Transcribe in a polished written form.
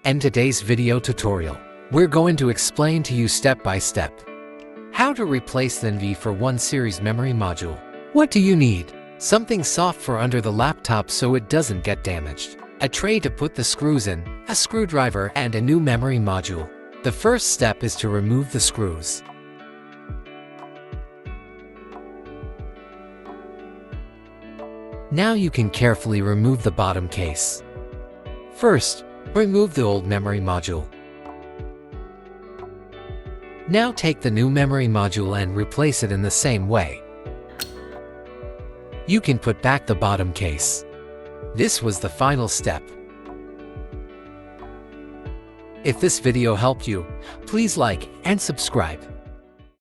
In today's video tutorial, we're going to explain to you step by step how to replace the NV41 Series memory module. What do you need? Something soft for under the laptop so it doesn't get damaged, a tray to put the screws in, a screwdriver, and a new memory module. The first step is to remove the screws. Now you can carefully remove the bottom case. First, remove the old memory module. Now take the new memory module and replace it in the same way. You can put back the bottom case. This was the final step. If this video helped you, please like and subscribe.